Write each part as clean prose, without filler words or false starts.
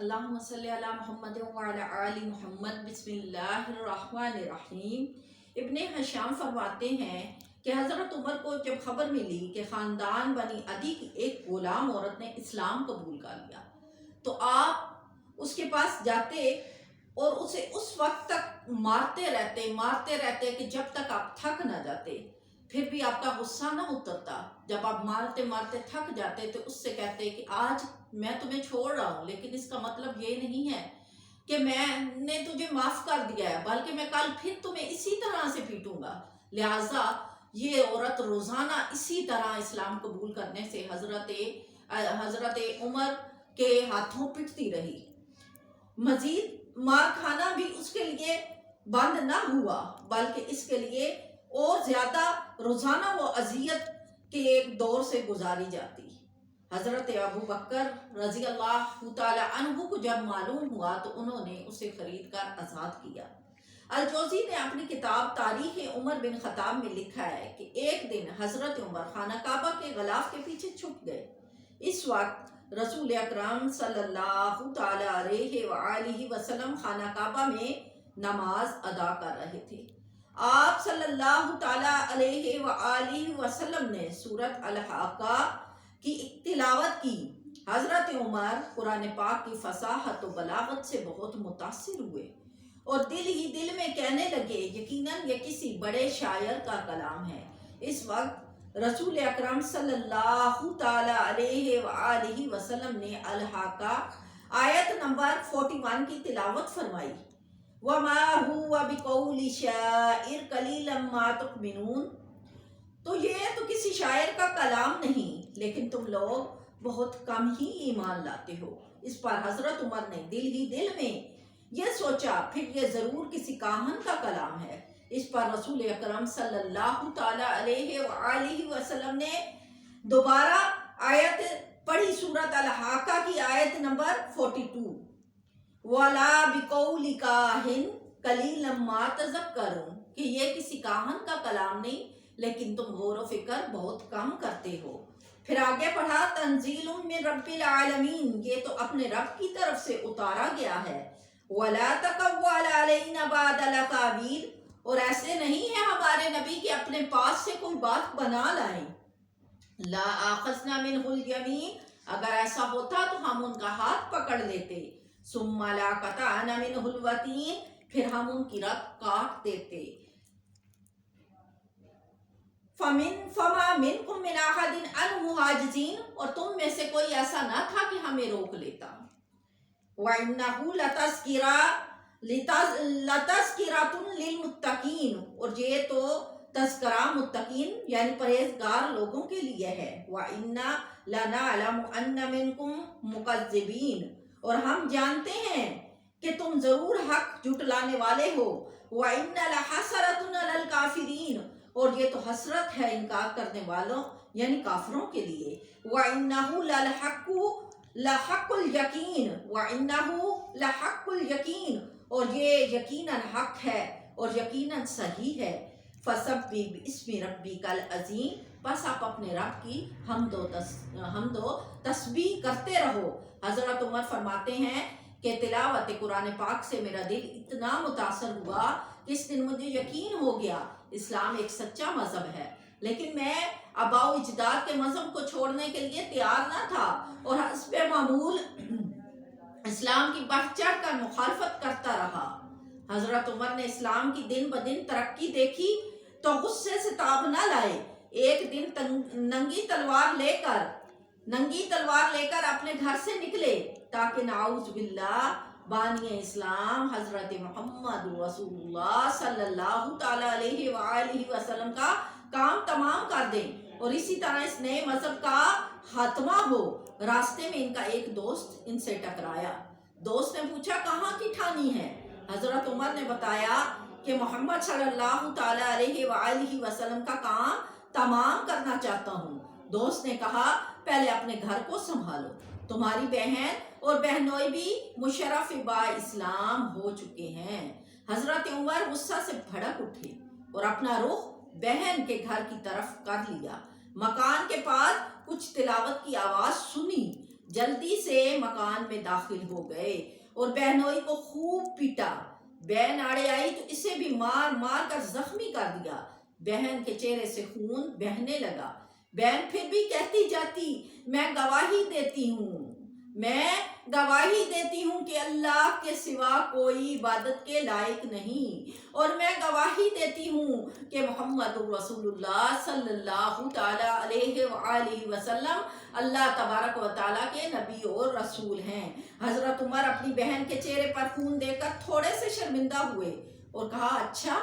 اللہم صلی علی محمد وعلی آل محمد بسم اللہ الرحمن الرحیم۔ ابن ہشام فرماتے ہیں کہ حضرت عمر کو جب خبر ملی کہ خاندان بنی عدی کی ایک غلام عورت نے اسلام قبول کر لیا تو آپ اس کے پاس جاتے اور اسے اس وقت تک مارتے رہتے کہ جب تک آپ تھک نہ جاتے، پھر بھی آپ کا غصہ نہ اترتا۔ جب آپ مارتے مارتے تھک جاتے تو اس سے کہتے کہ آج میں تمہیں چھوڑ رہا ہوں، لیکن اس کا مطلب یہ نہیں ہے کہ میں نے تجھے معاف کر دیا ہے، بلکہ میں کل پھر تمہیں اسی طرح سے پیٹوں گا۔ لہٰذا یہ عورت روزانہ اسی طرح اسلام قبول کرنے سے حضرت عمر کے ہاتھوں پٹتی رہی۔ مزید مار کھانا بھی اس کے لیے بند نہ ہوا، بلکہ اس کے لیے اور زیادہ روزانہ وہ اذیت کے ایک دور سے گزاری جاتی۔ حضرت ابو بکر رضی اللہ تعالی عنہ کو جب معلوم ہوا تو انہوں نے اسے خرید کر آزاد کیا۔ الجوزی نے اپنی کتاب تاریخ عمر بن خطاب میں لکھا ہے کہ ایک دن حضرت عمر خانہ کعبہ کے غلاف کے پیچھے چھپ گئے۔ اس وقت رسول اکرم صلی اللہ تعالی علیہ وآلہ وسلم خانہ کعبہ میں نماز ادا کر رہے تھے۔ آپ صلی اللہ تعالی علیہ وآلہ وسلم نے سورۃ الحاقہ کی تلاوت کی۔ حضرت عمر قرآن پاک کی فصاحت و بلاغت سے بہت متاثر ہوئے اور دل ہی دل میں کہنے لگے یقیناً یہ کسی بڑے شاعر کا کلام ہے۔ اس وقت رسول اکرم صلی اللہ تعالی علیہ وآلہ وسلم نے الحاقہ آیت نمبر 41 کی تلاوت فرمائی۔ وَمَا هُوَ بِقَوْلِ شَاعِرٍ قَلِيلًا مَا تُؤْمِنُونَ، تو یہ تو کسی شاعر کا کلام نہیں، لیکن تم لوگ بہت کم ہی ایمان لاتے ہو۔ اس پر حضرت عمر نے دل ہی دل میں یہ سوچا پھر یہ ضرور کسی کاہن کا کلام ہے۔ اس پر رسول اکرم صلی اللہ تعالی علیہ وآلہ وسلم نے دوبارہ آیت پڑھی، سورۃ الحاقہ کی آیت نمبر 42۔ وَلَا بِقَوْلِ كَاهِنٍ قَلِيلًا مَا تَذَكَّرُونَ، کہ یہ کسی کاہن کا کلام نہیں لیکن تم غور و فکر بہت کم کرتے ہو۔ پھر آگے پڑھا تنزیل من رب العالمین، یہ تو اپنے رب کی طرف سے اتارا گیا ہے۔ وَلَا تَقَوَّلْ عَلَيْنَا بَعْدَ الْأَقَاوِيلِ، اور ایسے نہیں ہے ہمارے نبی کہ اپنے پاس سے کوئی بات بنا لائیں۔ لا آخذنا منہ الیمین، اگر ایسا ہوتا تو ہم ان کا ہاتھ پکڑ لیتے۔ ثم لقطعنا منہ الوتین، پھر ہم ان کی رگ کاٹ دیتے۔ فما منکم من احد عنہ حاجزین، اور تم میں سے کوئی ایسا نہ تھا کہ ہمیں روک لیتا۔ وَإِنَّهُ لَتَذْكِرَةٌ لِلْمُتَّقِينَ، اور یہ تو تذکرہ متقین یعنی پرہیزگار لوگوں کے لیے ہے۔ وَإِنَّا لَنَعْلَمُ أَنَّ مِنْكُمْ مُكَذِّبِينَ، اور ہم جانتے ہیں کہ تم ضرور حق جھٹلانے والے ہو۔ وَإِنَّ لَحَسْرَةٌ عَلَى الْكَافِرِينَ، اور یہ تو حسرت ہے انکار کرنے والوں یعنی کافروں کے لیے۔ وَإِنَّهُ لَحَقُّ الْيَقِينِ، وَإِنَّهُ لَحَقُّ الْيَقِينِ، اور یہ یقیناً حق ہے اور یقیناً صحیح ہے۔ فَسَبِّحْ بِاسْمِ رَبِّكَ الْعَظِيمِ، بس آپ اپنے رب کی حمد و تسبیح کرتے رہو۔ حضرت عمر فرماتے ہیں کہ تلاوت قرآن پاک سے میرا دل اتنا متاثر ہوا کہ اس دن مجھے یقین ہو گیا اسلام ایک سچا مذہب ہے، لیکن میں آباء و اجداد کے مذہب کو چھوڑنے کے لیے تیار نہ تھا اور حسب معمول اسلام کی بڑھ چڑھ کر مخالفت کرتا رہا۔ حضرت عمر نے اسلام کی دن بدن ترقی دیکھی تو غصے سے تاب نہ لائے۔ ایک دن ننگی تلوار لے کر اپنے گھر سے نکلے تاکہ نعوذ باللہ بانی اسلام حضرت محمد رسول اللہ صلی اللہ تعالی علیہ وآلہ وسلم کا کام تمام کر دیں اور اسی طرح اس نئے مذہب کا خاتمہ ہو۔ راستے میں ان کا ایک دوست ان سے ٹکرایا۔ دوست نے پوچھا کہاں کی ٹھانی ہے؟ حضرت عمر نے بتایا کہ محمد صلی اللہ تعالی علیہ وآلہ وسلم کا کام تمام کرنا چاہتا ہوں۔ دوست نے کہا پہلے اپنے گھر کو سنبھالو، تمہاری بہن اور بہنوئی بھی مشرف با اسلام ہو چکے ہیں۔ حضرت عمر غصہ سے بھڑک اٹھے اور اپنا رخ بہن کے گھر کی طرف کر لیا۔ مکان کے پاس کچھ تلاوت کی آواز سنی، جلدی سے مکان میں داخل ہو گئے اور بہنوئی کو خوب پیٹا۔ بہن آڑے آئی تو اسے بھی مار مار کر زخمی کر دیا۔ بہن کے چہرے سے خون بہنے لگا۔ بہن پھر بھی کہتی جاتی، میں گواہی دیتی ہوں کہ اللہ کے سوا کوئی عبادت کے لائق نہیں، اور میں گواہی دیتی ہوں کہ محمد رسول اللہ صلی اللہ تعالی علیہ وآلہ وسلم اللہ تبارک و تعالیٰ کے نبی اور رسول ہیں۔ حضرت عمر اپنی بہن کے چہرے پر خون دیکھ کر تھوڑے سے شرمندہ ہوئے اور کہا، اچھا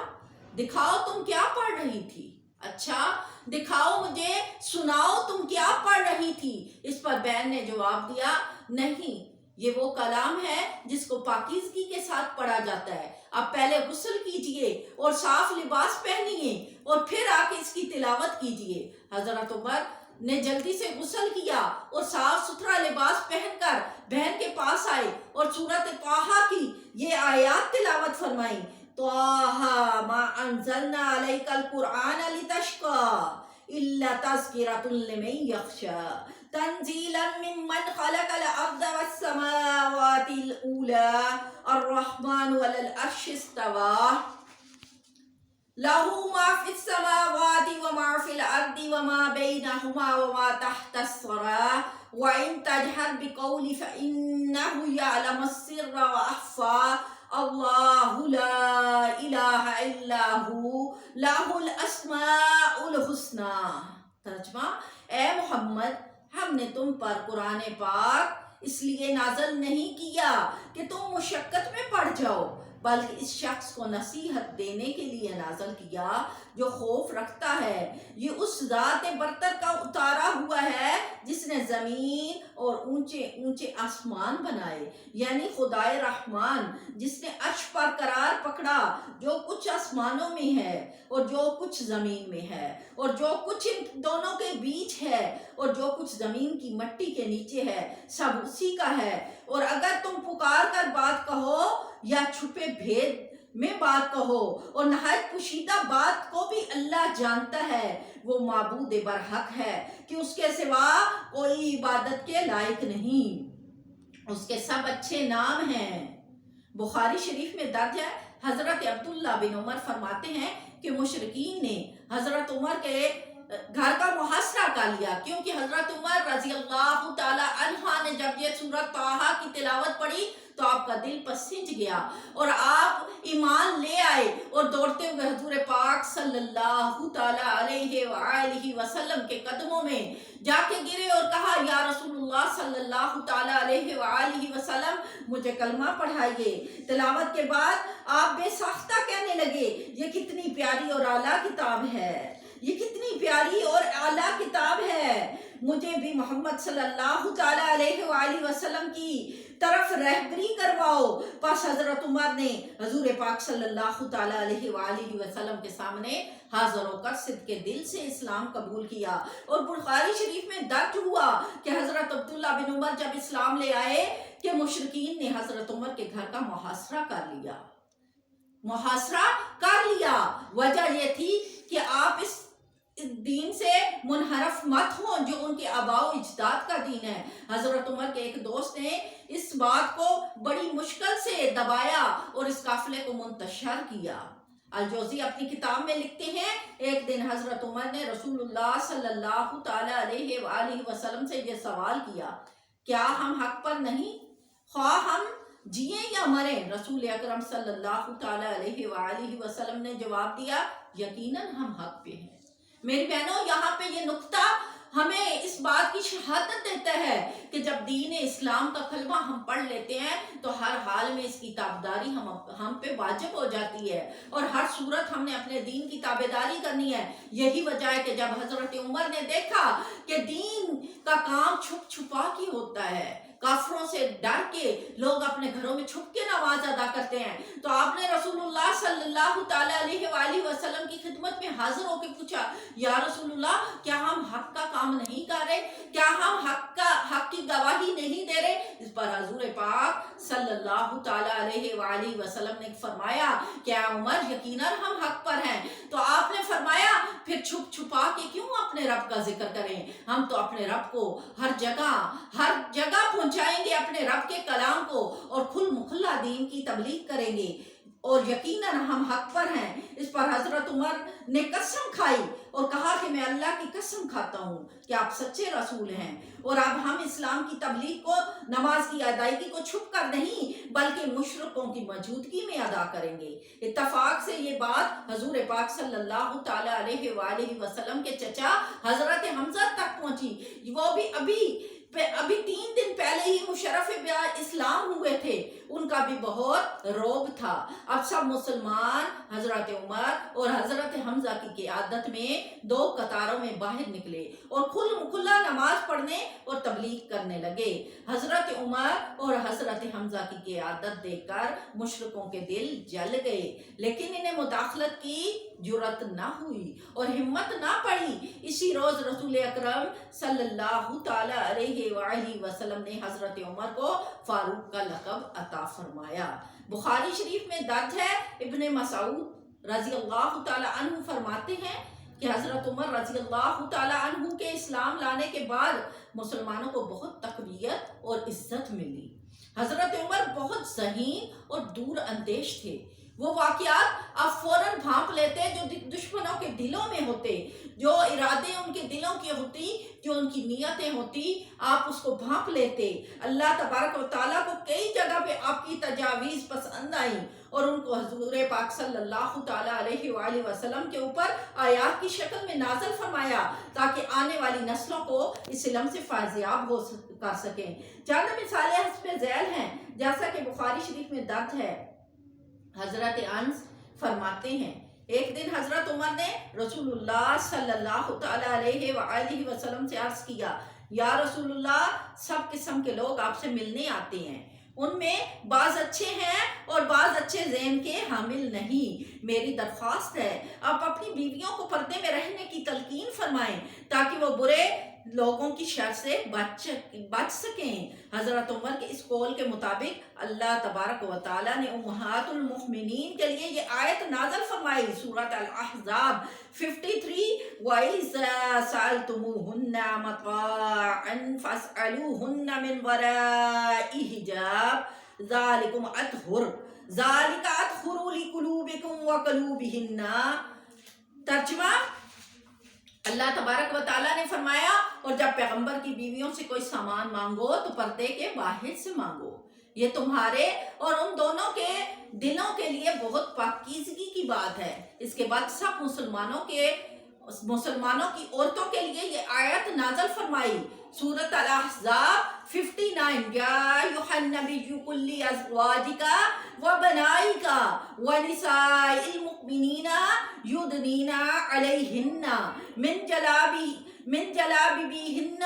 دکھاؤ تم کیا پڑھ رہی تھی، اچھا دکھاؤ مجھے، سناؤ تم کیا پڑھ رہی تھی۔ اس پر بہن نے جواب دیا، نہیں یہ وہ کلام ہے جس کو پاکیزگی کے ساتھ پڑھا جاتا ہے، آپ پہلے غسل کیجئے اور صاف لباس پہنیے اور پھر آ کے اس کی تلاوت کیجئے۔ حضرت عمر نے جلدی سے غسل کیا اور صاف ستھرا لباس پہن کر بہن کے پاس آئے اور سورۃ طٰہٰ کی یہ آیات تلاوت فرمائیں، طٰہٰ ما انزلنا علیک القرآن لتشقى الا تذکرۃ لمن یخشی تنزیلا ممن خلق الارض والسماوات العلی الرحمن علی العرش استوی لہ ما فی السماوات وما فی الارض وما بینہما وما تحت الثری وإن تجہر بقول فإنہ یعلم السر وأخفی اللہ لا الہ الا ہو لہ الاسماء الحسنی۔ ترجمہ، اے محمد ہم نے تم پر قرآن پاک اس لیے نازل نہیں کیا کہ تم مشقت میں پڑ جاؤ، بلکہ اس شخص کو نصیحت دینے کے لیے نازل کیا جو خوف رکھتا ہے۔ یہ اس ذات برتر کا اتارا ہوا ہے جس نے زمین اور اونچے اونچے آسمان بنائے، یعنی خدائے رحمان جس نے عرش پر قرار پکڑا۔ جو کچھ آسمانوں میں ہے اور جو کچھ زمین میں ہے اور جو کچھ ان دونوں کے بیچ ہے اور جو کچھ زمین کی مٹی کے نیچے ہے، سب اسی کا ہے۔ اور اگر تم پکار کر بات کہو یا چھپے بھید میں بات کہو اور نہایت پوشیدہ بات کو بھی اللہ جانتا ہے، وہ معبود برحق ہے کہ اس کے سوا کوئی عبادت کے لائق نہیں، اس کے سب اچھے نام ہیں۔ بخاری شریف میں درج ہے، حضرت عبداللہ بن عمر فرماتے ہیں کہ مشرکین نے حضرت عمر کے گھر کا محاصرہ کر لیا، کیونکہ حضرت عمر رضی اللہ تعالی عنہ نے جب یہ سورۃ طٰہٰ کی تلاوت پڑھی تو آپ کا دل پسنج گیا اور آپ ایمان لے آئے اور دوڑتے ہوئے حضور پاک صلی اللہ تعالی علیہ وآلہ وسلم کے قدموں میں جا کے گرے اور کہا، یا رسول اللہ صلی اللہ تعالی علیہ وآلہ وسلم مجھے کلمہ پڑھائیے۔ تلاوت کے بعد آپ بے ساختہ کہنے لگے، یہ کتنی پیاری اور اعلیٰ کتاب ہے، یہ کتنی پیاری اور اعلیٰ کتاب ہے، مجھے بھی محمد صلی اللہ تعالی علیہ وآلہ وسلم کی طرف رہبری کرواؤ۔ پس حضرت عمر نے حضور پاک صلی اللہ تعالی علیہ وآلہ وسلم کے سامنے حاضر ہو کر صدق دل سے اسلام قبول کیا، اور بخاری شریف میں درج ہوا کہ حضرت عبداللہ بن عمر جب اسلام لے آئے کہ مشرکین نے حضرت عمر کے گھر کا محاصرہ کر لیا۔ وجہ یہ تھی کہ آپ اس دین سے منحرف مت ہوں جو ان کے آباء و اجداد کا دین ہے۔ حضرت عمر کے ایک دوست نے اس بات کو بڑی مشکل سے دبایا اور اس قافلے کو منتشر کیا۔ الجوزی اپنی کتاب میں لکھتے ہیں، ایک دن حضرت عمر نے رسول اللہ صلی اللہ تعالی علیہ وآلہ وسلم سے یہ سوال کیا، کیا ہم حق پر نہیں، خواہ ہم جئیں یا مریں؟ رسول اکرم صلی اللہ تعالی علیہ وآلہ وسلم نے جواب دیا، یقیناً ہم حق پہ ہیں۔ میری بہنوں، یہاں پہ یہ نقطہ ہمیں اس بات کی شہادت دیتا ہے کہ جب دین اسلام کا کلمہ ہم پڑھ لیتے ہیں تو ہر حال میں اس کی تابعداری ہم پہ واجب ہو جاتی ہے، اور ہر صورت ہم نے اپنے دین کی تابعداری کرنی ہے۔ یہی وجہ ہے کہ جب حضرت عمر نے دیکھا کہ دین کا کام چھپ چھپا کے ہوتا ہے، کافروں سے ڈر کے لوگ اپنے گھروں میں چھپ کے نماز ادا کرتے ہیں۔ تو آپ نے رسول اللہ صلی اللہ تعالیٰ علیہ وآلہ وسلم کی خدمت میں حاضر ہو کے پوچھا، یا رسول اللہ کیا ہم حق کا کام نہیں کر رہے؟ کیا ہم حق کی گواہی نہیں دے رہے؟ اس پر حضور پاک صلی اللہ تعالیٰ علیہ وآلہ وسلم نے فرمایا کہ اے عمر یقیناً ہم حق پر ہیں۔ تو آپ نے فرمایا پھر چھپ چھپا کے کیوں اپنے رب کا ذکر کریں؟ ہم تو اپنے رب کو ہر جگہ پہنچائیں گے، اپنے رب کے کلام کو، اور کھل مکھلا دین کی تبلیغ کریں گے، اور یقیناً ہم حق پر ہیں۔ اس پر حضرت عمر نے قسم کھائی اور کہا کہ میں اللہ کی قسم کھاتا ہوں کہ آپ سچے رسول ہیں، اور اب ہم اسلام کی تبلیغ کو، نماز کی ادائیگی کو چھپ کر نہیں بلکہ مشرکوں کی موجودگی میں ادا کریں گے۔ اتفاق سے یہ بات حضور پاک صلی اللہ تعالیٰ علیہ وآلہ وسلم کے چچا حضرت حمزہ تک پہنچی۔ وہ بھی ابھی 3 دن پہلے ہی مشرف بیعت اسلام ہوئے تھے، ان کا بھی بہت رعب تھا۔ اب سب مسلمان حضرت عمر اور حضرت حمزہ کی قیادت میں 2 قطاروں میں باہر نکلے اور کھلا نماز پڑھنے اور تبلیغ کرنے لگے۔ حضرت عمر اور حضرت حمزہ کی قیادت دیکھ کر مشرکوں کے دل جل گئے، لیکن انہیں مداخلت کی جرأت نہ ہوئی اور ہمت نہ پڑی۔ اسی روز رسول اکرم صلی اللہ تعالیٰ علیہ وآلہ وسلم نے حضرت عمر کو فاروق کا لقب عطا فرمایا۔ بخاری شریف میں درج ہے، ابن مسعود رضی اللہ تعالیٰ عنہ فرماتے ہیں کہ حضرت عمر رضی اللہ تعالیٰ عنہ کے اسلام لانے کے بعد مسلمانوں کو بہت تقویت اور عزت ملی۔ حضرت عمر بہت ذہین اور دور اندیش تھے۔ وہ واقعات آپ فوراً بھانپ لیتے جو دشمنوں کے دلوں میں ہوتے، جو ارادے ان کے دلوں کی ہوتی، جو ان کی نیتیں ہوتی، آپ اس کو بھانپ لیتے۔ اللہ تبارک و تعالیٰ کو کئی جگہ پہ آپ کی تجاویز پسند آئیں اور ان کو حضور پاک صلی اللہ تعالیٰ علیہ وآلہ وسلم کے اوپر آیات کی شکل میں نازل فرمایا تاکہ آنے والی نسلوں کو اس علم سے فائزیاب کر سکیں۔ چند مثالیں حسب ذیل ہیں، جیسا کہ بخاری شریف میں درج ہے۔ حضرت انس فرماتے ہیں ایک دن حضرت عمر نے رسول اللہ صلی اللہ تعالیٰ علیہ وآلہ وسلم سے عرض کیا، یا رسول اللہ سب قسم کے لوگ آپ سے ملنے آتے ہیں، ان میں بعض اچھے ہیں اور بعض اچھے ذہن کے حامل نہیں۔ میری درخواست ہے آپ اپنی بیویوں کو پردے میں رہنے کی تلقین فرمائیں تاکہ وہ برے لوگوں کی شر سے بچ سکیں۔ حضرت عمر کے اس قول کے مطابق اللہ تبارک و تعالیٰ نے امہات المؤمنین کے لیے یہ آیت نازل فرمائی، سورۃ الاحزاب 53، وَإِذَا سَأَلْتُمُوهُنَّ مَتَاعًا فَاسْأَلُوهُنَّ مِنْ وَرَاءِ حِجَابٍ ذَلِكَ أَطْهَرُ لِقُلُوبِكُمْ وَقُلُوبِهِنَّ۔ ترجمہ، اللہ تبارک و تعالیٰ نے فرمایا، اور جب پیغمبر کی بیویوں سے کوئی سامان مانگو تو پردے کے باہر سے مانگو، یہ تمہارے اور ان دونوں کے دلوں کے لیے بہت پاکیزگی کی بات ہے۔ اس کے بعد سب مسلمانوں کی عورتوں کے لیے یہ آیت نازل فرمائی، سورۃ الاحزاب 59، یا ایھا النبی قل لازواجک وبناتک ونساء المؤمنین یدنین علیہن من جلابیبہن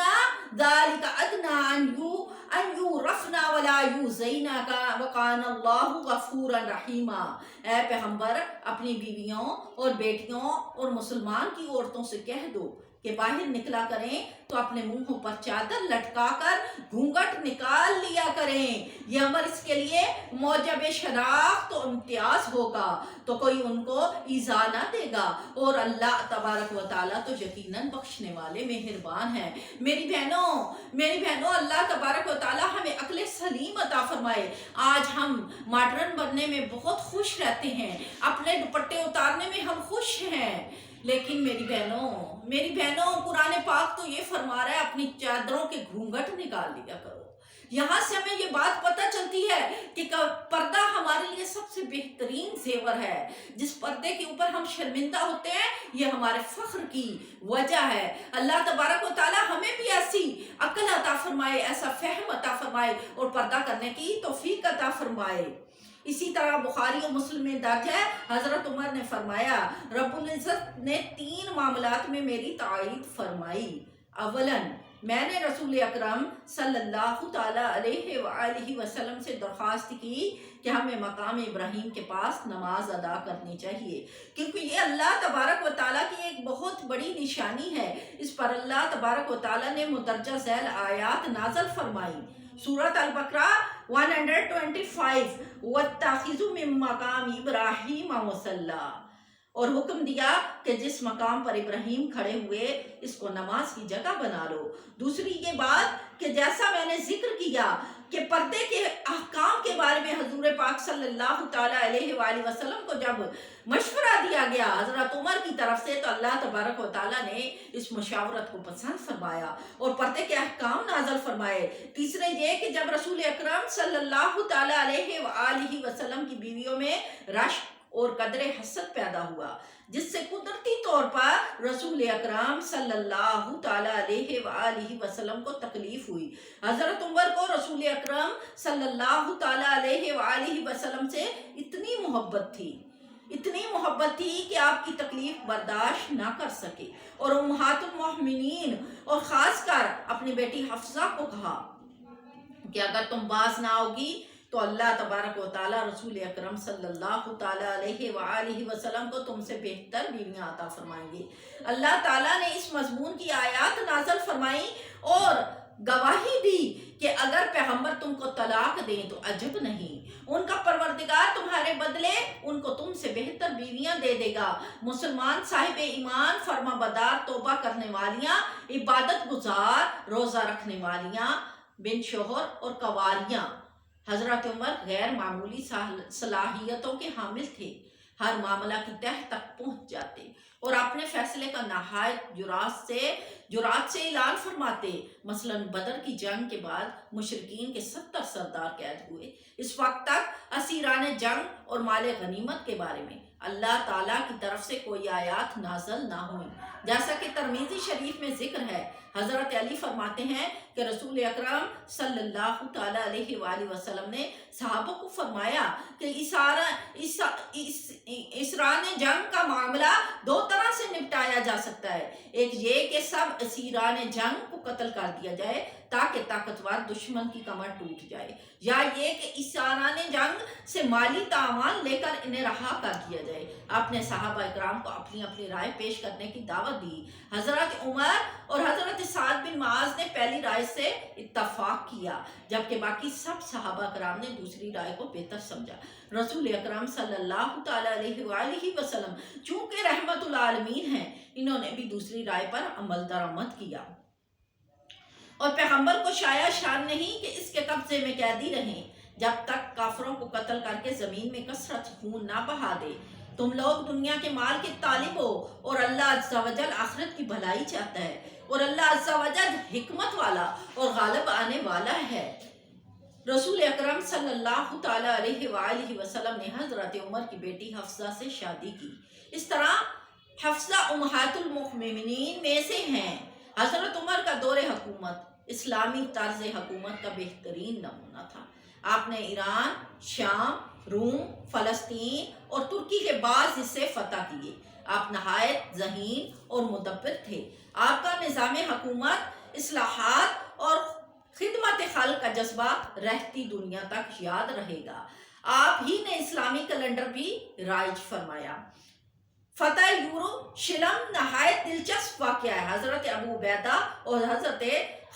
ذلک ادنی ان یعرفن ولا یؤذین وکان اللہ غفورا رحیما۔ اے پیغمبر اپنی بیویوں اور بیٹیوں اور مسلمان کی عورتوں سے کہہ دو کہ باہر نکلا کریں تو اپنے منہوں پر چادر لٹکا کر گھونگھٹ نکال لیا کریں، یہ امر اس کے لیے موجب شناخت و امتیاز ہوگا تو کوئی ان کو ایذا نہ دے گا، اور اللہ تبارک و تعالیٰ تو یقیناً بخشنے والے مہربان ہیں۔ میری بہنوں اللہ تبارک و تعالیٰ ہمیں عقل سلیم عطا فرمائے۔ آج ہم ماڈرن بننے میں بہت خوش رہتے ہیں، اپنے دوپٹے اتارنے میں ہم خوش ہیں، لیکن میری بہنوں قرآن پاک تو یہ فرما رہا ہے اپنی چادروں کے گھونگھٹ نکال لیا کرو۔ یہاں سے ہمیں یہ بات پتہ چلتی ہے کہ پردہ ہمارے لیے سب سے بہترین زیور ہے۔ جس پردے کے اوپر ہم شرمندہ ہوتے ہیں یہ ہمارے فخر کی وجہ ہے۔ اللہ تبارک و تعالیٰ ہمیں بھی ایسی عقل عطا فرمائے، ایسا فہم عطا فرمائے اور پردہ کرنے کی توفیق عطا فرمائے۔ اسی طرح بخاری و مسلم میں درج ہے، حضرت عمر نے فرمایا رب العزت نے 3 معاملات میں میری تائید فرمائی۔ اولاً میں نے رسول اکرم صلی اللہ تعالیٰ علیہ وآلہ وسلم سے درخواست کی کہ ہمیں مقام ابراہیم کے پاس نماز ادا کرنی چاہیے، کیونکہ یہ اللہ تبارک و تعالیٰ کی ایک بہت بڑی نشانی ہے۔ اس پر اللہ تبارک و تعالیٰ نے مندرجہ ذیل آیات نازل فرمائی۔ سورۃ البقرہ 125، وَاتَّخِذُوا مِن مَّقَامِ إِبْرَاهِيمَ مُصَلًّى، اور حکم دیا کہ جس مقام پر ابراہیم کھڑے ہوئے اس کو نماز کی جگہ بنا لو۔ دوسری یہ بات کہ جیسا میں نے ذکر کیا کہ پردے کے احکام کے بارے میں حضور پاک صلی اللہ تعالیٰ علیہ وآلہ وسلم کو جب مشورہ دیا گیا حضرت عمر کی طرف سے، تو اللہ تبارک و تعالیٰ نے اس مشاورت کو پسند فرمایا اور پردے کے احکام نازل فرمائے۔ تیسرے یہ کہ جب رسول اکرم صلی اللہ تعالیٰ علیہ وآلہ وسلم کی بیویوں میں رشک اور قدر حسد پیدا ہوا، جس سے قدرتی طور پر رسول اکرم صلی اللہ تعالیٰ علیہ وآلہ وسلم کو تکلیف ہوئی۔ حضرت عمر کو رسول اکرم صلی اللہ تعالیٰ علیہ وآلہ وسلم سے اتنی محبت تھی کہ آپ کی تکلیف برداشت نہ کر سکے، اور امہات المؤمنین اور خاص کر اپنی بیٹی حفصہ کو کہا کہ اگر تم باز نہ ہوگی تو اللہ تبارک و تعالیٰ رسول اکرم صلی اللہ تعالیٰ علیہ وآلہ وسلم کو تم سے بہتر بیویاں عطا فرمائیں گے۔ اللہ تعالیٰ نے اس مضمون کی آیات نازل فرمائی اور گواہی دی کہ اگر پیغمبر تم کو طلاق دیں تو عجب نہیں، ان کا پروردگار تمہارے بدلے ان کو تم سے بہتر بیویاں دے دے گا۔ مسلمان صاحب ایمان، فرما بردار، توبہ کرنے والیاں، عبادت گزار، روزہ رکھنے والیاں، بن شوہر اور کنواریاں۔ حضرت عمر غیر معمولی صلاحیتوں کے حامل تھے، ہر معاملہ کی تہ تک پہنچ جاتے اور اپنے فیصلے کا نہایت جرات سے اعلان فرماتے۔ مثلا بدر کی جنگ کے بعد مشرکین کے 70 سردار قید ہوئے۔ اس وقت تک اسیران جنگ اور مال غنیمت کے بارے میں اللہ تعالیٰ کی طرف سے کوئی آیات نازل نہ ہوئی، جیسا کہ ترمذی شریف میں ذکر ہے۔ حضرت علی فرماتے ہیں کہ رسول اکرم صلی اللہ تعالیٰ علیہ وآلہ وسلم نے صحابہ کو فرمایا کہ اسران جنگ کا معاملہ دو طرح سے نپٹایا جا سکتا ہے، ایک یہ کہ سب اسیران جنگ کو قتل کر دیا جائے تاکہ طاقتور دشمن کی کمر ٹوٹ جائے، یا یہ کہ اسیران جنگ سے مالی تعاون لے کر انہیں رہا کر دیا جائے۔ آپ نے صحابہ اکرام کو اپنی اپنی رائے پیش کرنے کی دعوت دی۔ حضرت عمر اور حضرت سعد بن معاذ نے پہلی رائے سے اتفاق کیا، جبکہ باقی سب صحابہ اکرام نے دوسری رائے کو بہتر سمجھا۔ رسول اکرم صلی اللہ تعالیٰ علیہ وآلہ وسلم چونکہ رحمت العالمین ہیں، انہوں نے بھی دوسری رائے پر عمل درآمد کیا، اور پیغمبر کو شایع شان نہیں کہ اس کے قبضے میں قیدی رہیں جب تک کافروں کو قتل کر کے زمین میں کثرت خون نہ بہا دے۔ تم لوگ دنیا کے مال کے طالب ہو اور اللہ عز و جل آخرت کی بھلائی چاہتا ہے، اور اللہ عز و جل حکمت والا اور غالب آنے والا ہے۔ رسول اکرم صلی اللہ تعالیٰ علیہ وآلہ وسلم نے حضرت عمر کی بیٹی حفصہ سے شادی کی۔ اس طرح حفصہ امہات المؤمنین میں سے ہیں۔ حضرت عمر کا دور حکومت اسلامی طرز حکومت کا بہترین نمونہ تھا۔ آپ نے ایران، شام، روم، فلسطین اور ترکی کے بعض حصے فتح کیے۔ آپ نہایت ذہین اور مدبر تھے۔ آپ کا نظام حکومت، اصلاحات اور خدمت خلق کا جذبہ رہتی دنیا تک یاد رہے گا۔ آپ ہی نے اسلامی کیلنڈر بھی رائج فرمایا۔ فتح یروشلم نہایت دلچسپ واقعہ ہے۔ حضرت ابو عبیدہ اور حضرت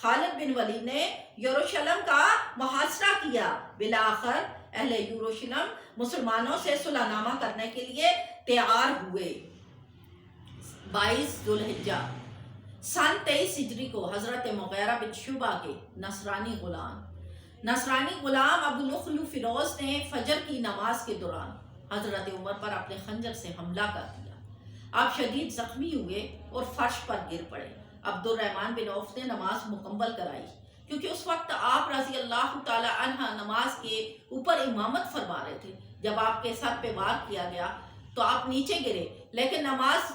خالد بن ولید نے یروشلم کا محاصرہ کیا۔ بالآخر اہل یروشلم مسلمانوں سے صلح نامہ کرنے کے لیے تیار ہوئے۔ 22 ذوالحجہ سن 23 ہجری کو حضرت مغیرہ بن شعبہ کے نصرانی غلام ابو لخلو فیروز نے فجر کی نماز کے دوران حضرت عمر پر اپنے خنجر سے حملہ کر دیا۔ آپ شدید زخمی ہوئے اور فرش پر گر پڑے۔ عبد الرحمن بن عوف نے نماز مکمل کرائی، کیونکہ اس وقت آپ رضی اللہ تعالی عنہ نماز کے اوپر امامت فرما رہے تھے۔ جب آپ کے سر پہ وار کیا گیا تو آپ نیچے گرے، لیکن نماز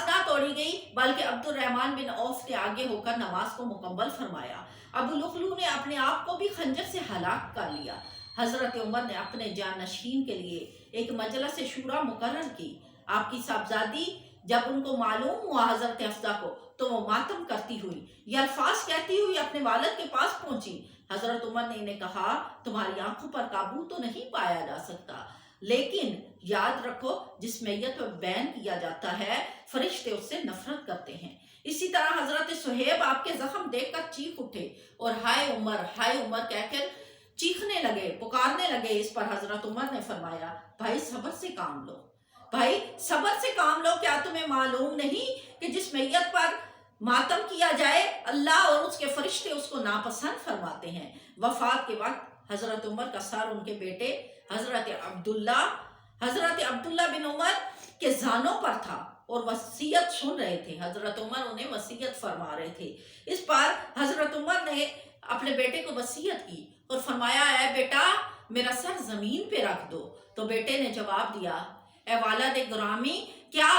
نہ توڑی گئی، بلکہ عبد الرحمن بن عوف نے آگے ہو کر نماز کو مکمل فرمایا۔ ابو لخلو نے اپنے آپ کو بھی خنجر سے ہلاک کر لیا۔ حضرت عمر نے اپنے جانشین کے لیے ایک مجلس شورا مقرر کی۔ آپ کی صاحبزادی جب ان کو معلوم ہوا حضرت حفصہ کو، تو وہ ماتم کرتی ہوئی یہ الفاظ کہتی ہوئی اپنے والد کے پاس پہنچی۔ حضرت عمر نے انہیں کہا تمہاری آنکھوں پر قابو تو نہیں پایا جا سکتا، لیکن یاد رکھو جس میت پر بین کیا جاتا ہے فرشتے اس سے نفرت کرتے ہیں۔ اسی طرح حضرت صہیب آپ کے زخم دیکھ کر چیخ اٹھے اور ہائے عمر کہہ کر چیخنے لگے، پکارنے لگے۔ اس پر حضرت عمر نے فرمایا بھائی صبر سے کام لو، بھائی صبر سے کام لو، کیا تمہیں معلوم نہیں کہ جس میت پر ماتم کیا جائے اللہ اور اس کے فرشتے اس کو ناپسند فرماتے ہیں۔ وفات کے وقت حضرت عمر کا سر ان کے بیٹے حضرت عبداللہ بن عمر کے زانوں پر تھا اور وصیت سن رہے تھے۔ حضرت عمر انہیں وصیت فرما رہے تھے۔ اس پر حضرت عمر نے اپنے بیٹے کو وصیت کی اور فرمایا اے بیٹا میرا سر زمین پہ رکھ دو، تو بیٹے نے جواب دیا اے والد گرامی کیا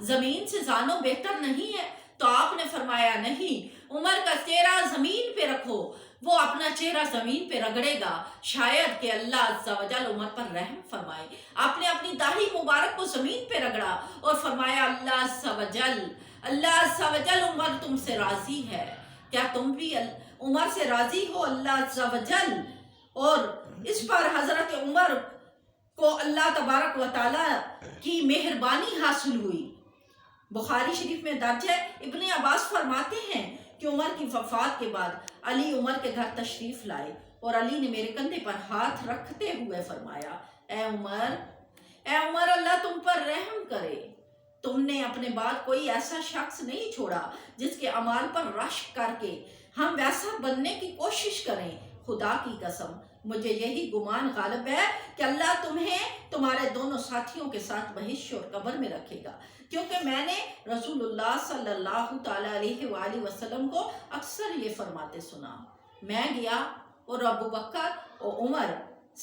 زمین سے زانوں بہتر نہیں ہے؟ تو آپ نے فرمایا نہیں، عمر کا چہرہ زمین پہ رکھو، وہ اپنا چہرہ زمین پہ رگڑے گا، شاید کہ اللہ عز و جل عمر پر رحم فرمائے۔ آپ نے اپنی داڑھی مبارک کو زمین پہ رگڑا اور فرمایا اللہ عز و جل عمر تم سے راضی ہے، کیا تم بھی عمر سے راضی ہو اللہ عز و جل؟ اور اس پر حضرت عمر کو اللہ تبارک و تعالی کی مہربانی حاصل ہوئی۔ بخاری شریف میں درج ہے، ابن عباس فرماتے ہیں کہ عمر کی وفات کے بعد علی عمر کے گھر تشریف لائے اور علی نے میرے کندھے پر ہاتھ رکھتے ہوئے فرمایا اے عمر اللہ تم پر رحم کرے، تم نے اپنے بعد کوئی ایسا شخص نہیں چھوڑا جس کے اعمال پر رشک کر کے ہم ویسا بننے کی کوشش کریں، خدا کی قسم مجھے یہی گمان غالب ہے کہ اللہ تمہیں تمہارے دونوں ساتھیوں کے ساتھ بہشت اور قبر میں رکھے گا، کیونکہ میں نے رسول اللہ صلی اللہ تعالیٰ علیہ وآلہ وسلم کو اکثر یہ فرماتے سنا۔ میں گیا اور ابو بکر اور عمر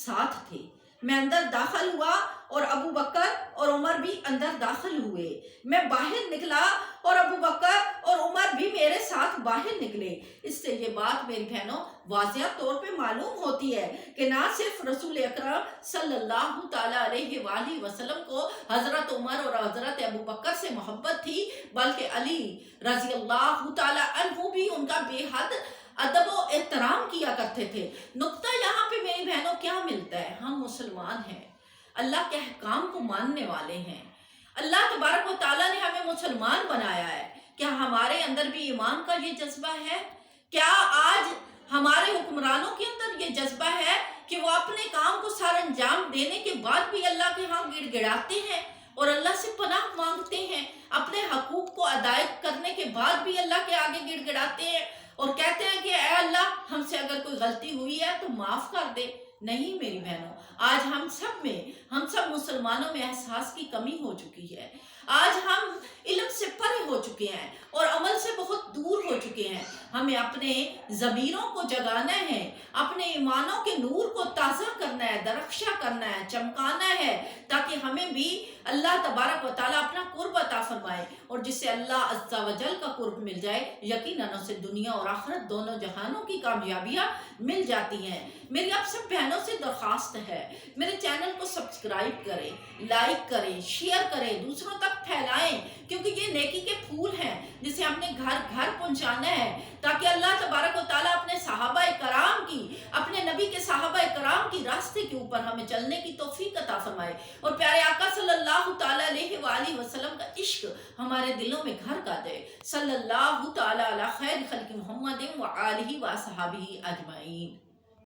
ساتھ تھے، میں اندر داخل ہوا اور ابو بکر اور عمر بھی اندر داخل ہوئے، میں باہر نکلا اور ابو بکر اور عمر بھی میرے ساتھ باہر نکلے۔ اس سے یہ بات میری بہنوں واضح طور پہ معلوم ہوتی ہے کہ نہ صرف رسول اکرم صلی اللہ تعالیٰ علیہ وآلہ وسلم کو حضرت عمر اور حضرت ابو بکر سے محبت تھی، بلکہ علی رضی اللہ تعالیٰ عنہ بھی ان کا بے حد ادب و احترام کیا کرتے تھے۔ نقطہ یہاں پہ میری بہنوں کیا ملتا ہے؟ ہم مسلمان ہیں، اللہ کے احکام کو ماننے والے ہیں، اللہ تبارک و تعالیٰ نے ہمیں مسلمان بنایا ہے۔ کیا ہمارے اندر بھی ایمان کا یہ جذبہ ہے؟ کیا آج ہمارے حکمرانوں کے اندر یہ جذبہ ہے کہ وہ اپنے کام کو سر انجام دینے کے بعد بھی اللہ کے ہاں گڑ گڑاتے ہیں اور اللہ سے پناہ مانگتے ہیں، اپنے حقوق کو ادا کرنے کے بعد بھی اللہ کے آگے گڑ گڑاتے ہیں اور کہتے ہیں کہ اے اللہ ہم سے اگر کوئی غلطی ہوئی ہے تو معاف کر دے؟ نہیں میری بہنوں، آج ہم سب مسلمانوں میں احساس کی کمی ہو چکی ہے۔ آج ہم علم سے پرے ہو چکے ہیں اور عمل سے بہت دور ہو چکے ہیں۔ ہمیں اپنے ضمیروں کو جگانا ہے، اپنے ایمانوں کے نور کو تازہ کرنا ہے، درخشاں کرنا ہے، چمکانا ہے، تاکہ ہمیں بھی اللہ تبارک و تعالیٰ اپنا قرب عطا فرمائے، اور جس سے اللہ عز و جل کا قرب مل جائے یقیناً اسے دنیا اور آخرت دونوں جہانوں کی کامیابیاں مل جاتی ہیں۔ میری آپ سب بہنوں سے درخواست ہے میرے چینل کو سبسکرائب کریں، لائک کریں، شیئر کریں، دوسروں تک پھیلائیں، کیونکہ یہ نیکی کے پھول ہیں جسے ہم نے گھر گھر پہنچانا ہے، تاکہ اللہ تبارک و تعالیٰ اپنے صحابہ کرام کی، اپنے نبی کے صحابہ کرام کی راستے کے اوپر ہمیں چلنے کی توفیق عطا فرمائے، اور پیارے آقا صلی اللہ تعالیٰ علیہ وآلہ وسلم کا عشق ہمارے دلوں میں گھر کا دے۔ صلی اللہ تعالیٰ علی خیر خلق محمد وآلہ وصحبہ اجمعین۔